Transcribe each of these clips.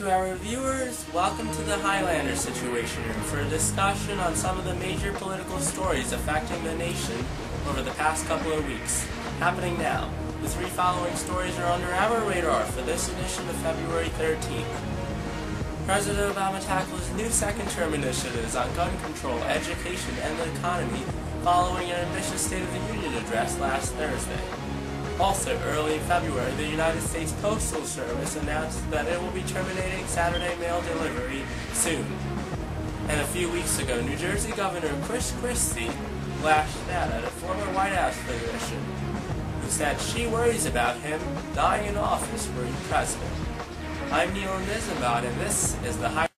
To our viewers, welcome to the Highlander Situation Room for a discussion on some of the major political stories affecting the nation over the past couple of weeks. Happening now. The three following stories are under our radar for this edition of February 13th. President Obama tackles new second-term initiatives on gun control, education, and the economy following an ambitious State of the Union address last Thursday. Also, early in February, the United States Postal Service announced that it will be terminating Saturday mail delivery soon. And a few weeks ago, New Jersey Governor Chris Christie lashed out at a former White House physician who said she worries about him dying in office were he president. I'm Neil Nizenbot, and this is the High.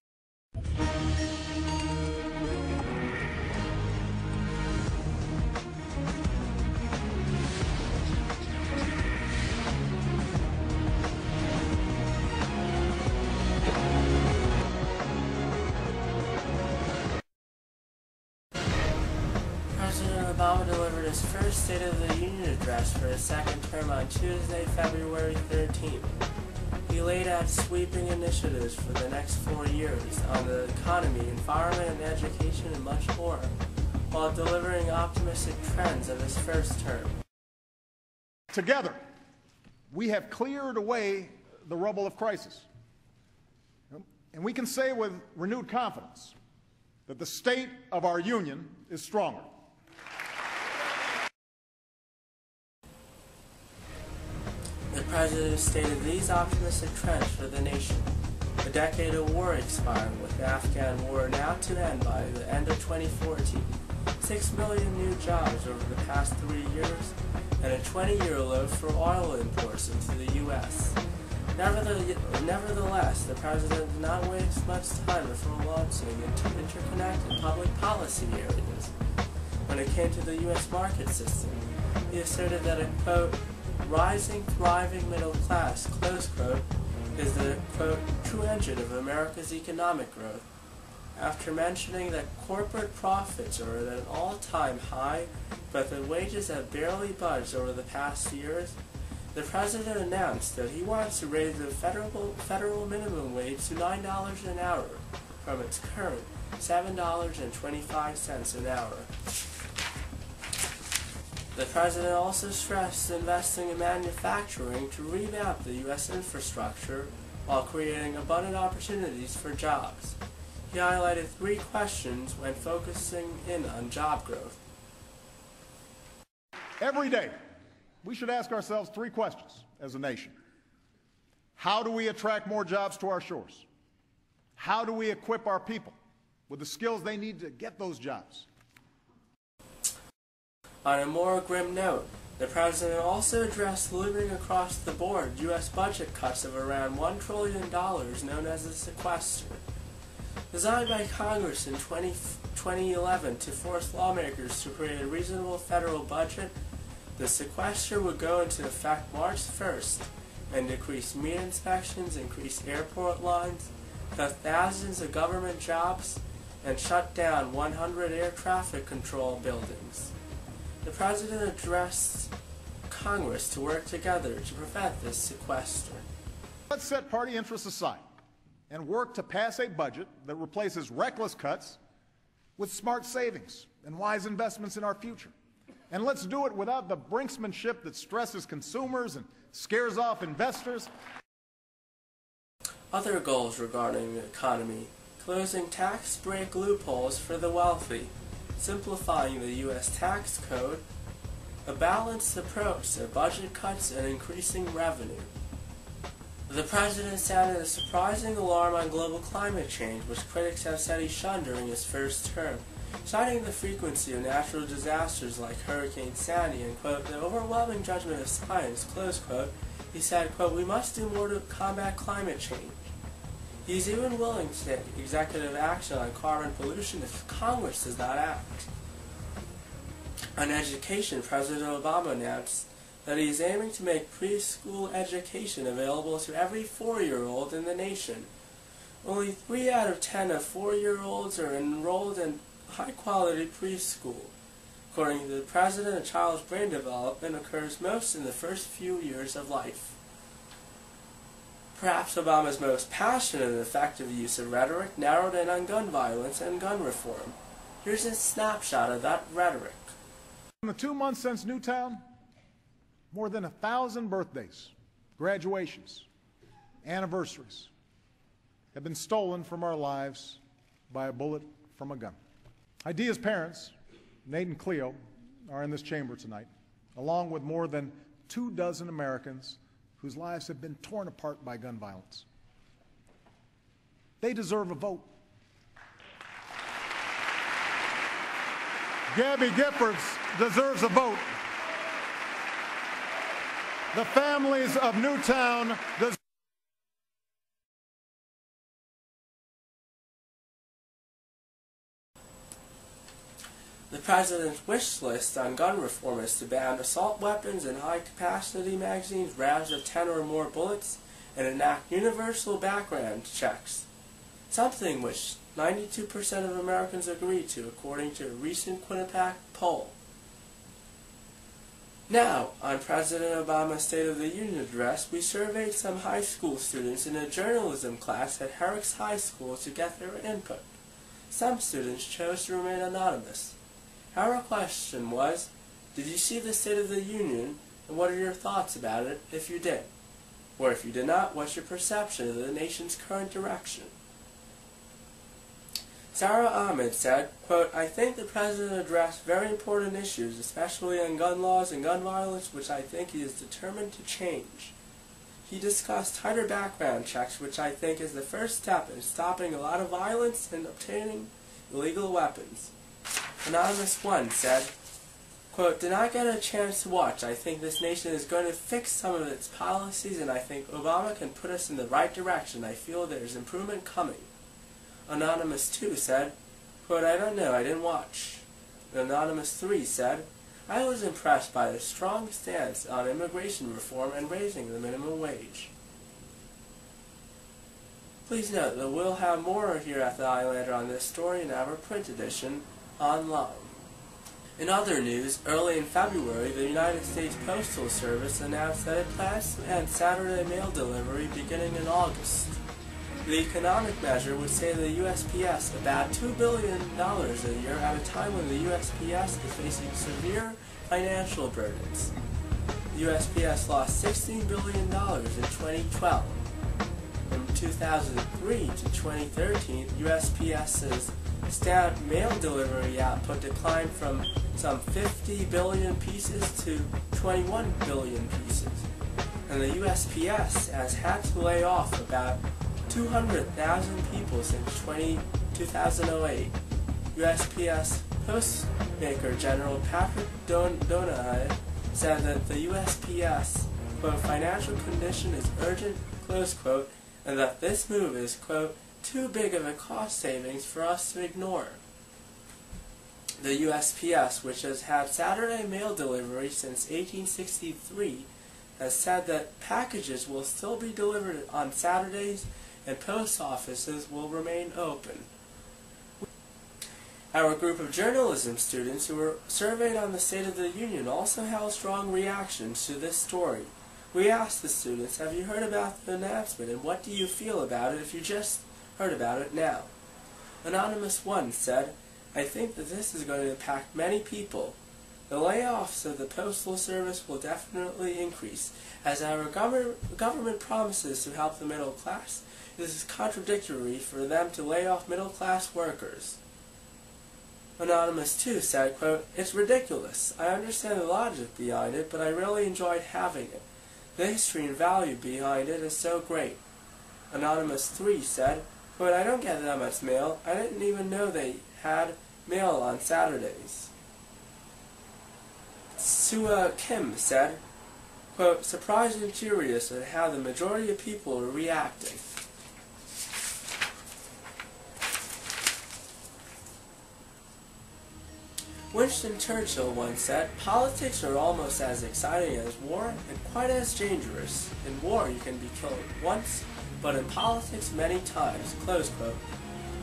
President Obama delivered his first State of the Union address for his second term on Tuesday, February 13th. He laid out sweeping initiatives for the next 4 years on the economy, environment, and education, and much more, while delivering optimistic trends of his first term. Together, we have cleared away the rubble of crisis. And we can say with renewed confidence that the state of our union is stronger. The President stated these optimistic trends for the nation. A decade of war expiring, with the Afghan war now to end by the end of 2014. 6 million new jobs over the past 3 years, and a 20-year low for oil imports into the U.S. Nevertheless, the President did not waste much time before launching into interconnected public policy areas. When it came to the U.S. market system, he asserted that a, quote, rising, thriving middle class, close quote, is the, quote, true engine of America's economic growth. After mentioning that corporate profits are at an all-time high, but that wages have barely budged over the past years, the President announced that he wants to raise the federal minimum wage to $9 an hour from its current $7.25 an hour. The President also stressed investing in manufacturing to revamp the U.S. infrastructure while creating abundant opportunities for jobs. He highlighted 3 questions when focusing in on job growth. Every day, we should ask ourselves 3 questions as a nation. How do we attract more jobs to our shores? How do we equip our people with the skills they need to get those jobs? On a more grim note, the President also addressed looming across the board U.S. budget cuts of around $1 trillion known as the sequester. Designed by Congress in 2011 to force lawmakers to create a reasonable federal budget, the sequester would go into effect March 1st and decrease meat inspections, increase airport lines, cut thousands of government jobs, and shut down 100 air traffic control buildings. The President addressed Congress to work together to prevent this sequester. Let's set party interests aside and work to pass a budget that replaces reckless cuts with smart savings and wise investments in our future. And let's do it without the brinksmanship that stresses consumers and scares off investors. Other goals regarding the economy: closing tax break loopholes for the wealthy, simplifying the U.S. tax code, a balanced approach to budget cuts, and increasing revenue. The President sounded a surprising alarm on global climate change, which critics have said he shunned during his first term, citing the frequency of natural disasters like Hurricane Sandy and, quote, the overwhelming judgment of science, close quote. He said, quote, we must do more to combat climate change. He's even willing to take executive action on carbon pollution if Congress does not act. On education, President Obama announced that he is aiming to make preschool education available to every 4-year-old in the nation. Only 3 out of 10 of 4-year-olds are enrolled in high-quality preschool. According to the President, a child's brain development occurs most in the first few years of life. Perhaps Obama's most passionate and effective use of rhetoric narrowed in on gun violence and gun reform. Here's a snapshot of that rhetoric. In the 2 months since Newtown, more than 1,000 birthdays, graduations, anniversaries have been stolen from our lives by a bullet from a gun. Idea's parents, Nate and Cleo, are in this chamber tonight, along with more than 24 Americans whose lives have been torn apart by gun violence. They deserve a vote. Gabby Giffords deserves a vote. The families of Newtown deserve. The president's wish list on gun reform is to ban assault weapons and high-capacity magazines, rounds of 10 or more bullets, and enact universal background checks, something which 92% of Americans agree to, according to a recent Quinnipiac poll. Now, on President Obama's State of the Union address, we surveyed some high school students in a journalism class at Herrick's High School to get their input. Some students chose to remain anonymous. Our question was, did you see the State of the Union, and what are your thoughts about it if you did? Or if you did not, what's your perception of the nation's current direction? Sarah Ahmed said, quote, "I think the President addressed very important issues, especially on gun laws and gun violence, which I think he is determined to change. He discussed tighter background checks, which I think is the first step in stopping a lot of violence and obtaining illegal weapons." Anonymous 1 said, quote, "Did not get a chance to watch. I think this nation is going to fix some of its policies, and I think Obama can put us in the right direction. I feel there's improvement coming." Anonymous 2 said, quote, "I don't know, I didn't watch." Anonymous 3 said, "I was impressed by the strong stance on immigration reform and raising the minimum wage." Please note that we'll have more here at the Islander on this story in our print edition online. In other news, early in February, the United States Postal Service announced that it plans to end Saturday mail delivery beginning in August. The economic measure would save the USPS about $2 billion a year at a time when the USPS is facing severe financial burdens. The USPS lost $16 billion in 2012. From 2003 to 2013, USPS's stamped mail delivery output declined from some 50 billion pieces to 21 billion pieces. And the USPS has had to lay off about 200,000 people since 2008. USPS Postmaker General Patrick Donahue said that the USPS, quote, "financial condition is urgent," close quote, and that this move is, quote, "too big of a cost savings for us to ignore." The USPS, which has had Saturday mail delivery since 1863, has said that packages will still be delivered on Saturdays and post offices will remain open. Our group of journalism students who were surveyed on the State of the Union also held strong reactions to this story. We asked the students, have you heard about the announcement, and what do you feel about it if you just heard about it now? Anonymous 1 said, "I think that this is going to impact many people. The layoffs of the Postal Service will definitely increase. As our government promises to help the middle class, it is contradictory for them to lay off middle-class workers." Anonymous 2 said, quote, "It's ridiculous. I understand the logic behind it, but I really enjoyed having it. The history and value behind it is so great." Anonymous 3 said, quote, "I don't get that much mail. I didn't even know they had mail on Saturdays." Sua Kim said, quote, "Surprised and curious at how the majority of people are reacting." Winston Churchill once said, "Politics are almost as exciting as war and quite as dangerous. In war you can be killed once, but in politics many times." Close quote.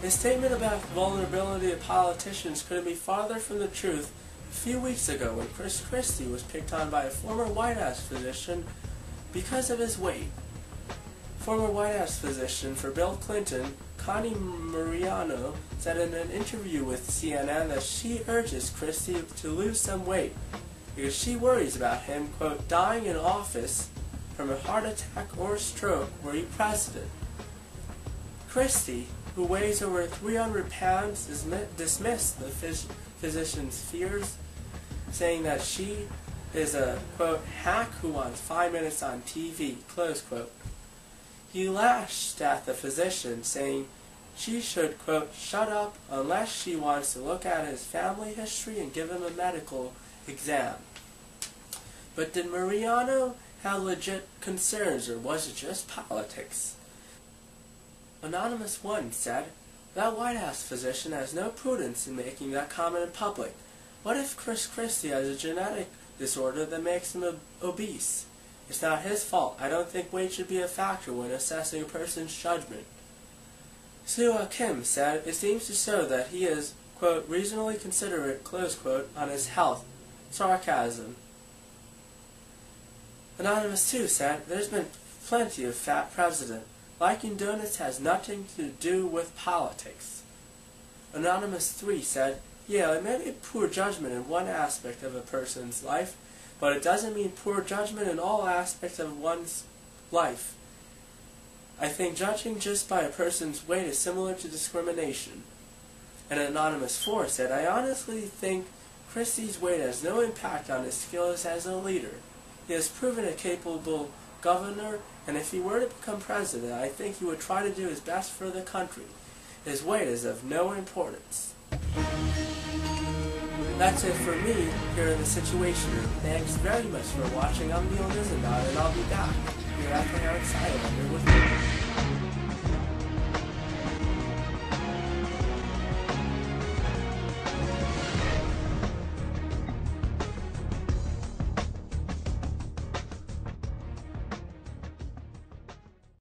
His statement about the vulnerability of politicians couldn't be farther from the truth a few weeks ago when Chris Christie was picked on by a former White House physician because of his weight. former White House physician for Bill Clinton, Connie Mariano, said in an interview with CNN that she urges Christie to lose some weight because she worries about him, quote, dying in office from a heart attack or stroke were he president. Christie, who weighs over 300 pounds, dismissed the physician's fears, saying that she is a, quote, hack who wants 5 minutes on TV, close quote. He lashed at the physician, saying she should, quote, shut up unless she wants to look at his family history and give him a medical exam. But did Mariano have legit concerns, or was it just politics? Anonymous 1 said, that White House physician has no prudence in making that comment in public. What if Chris Christie has a genetic disorder that makes him obese? It's not his fault. I don't think weight should be a factor when assessing a person's judgment. Sua Kim said, it seems to show that he is, quote, reasonably considerate, close quote, on his health. Sarcasm. Anonymous 2 said, there's been plenty of fat president. Liking donuts has nothing to do with politics. Anonymous 3 said, yeah, it may be poor judgment in one aspect of a person's life, but it doesn't mean poor judgment in all aspects of one's life. I think judging just by a person's weight is similar to discrimination. And Anonymous 4 said, I honestly think Christie's weight has no impact on his skills as a leader. He has proven a capable governor, and if he were to become president, I think he would try to do his best for the country. His weight is of no importance. That's it for me here in the Situation Room. Thanks very much for watching. I'm Neil Nizendon, and I'll be back here after our excited with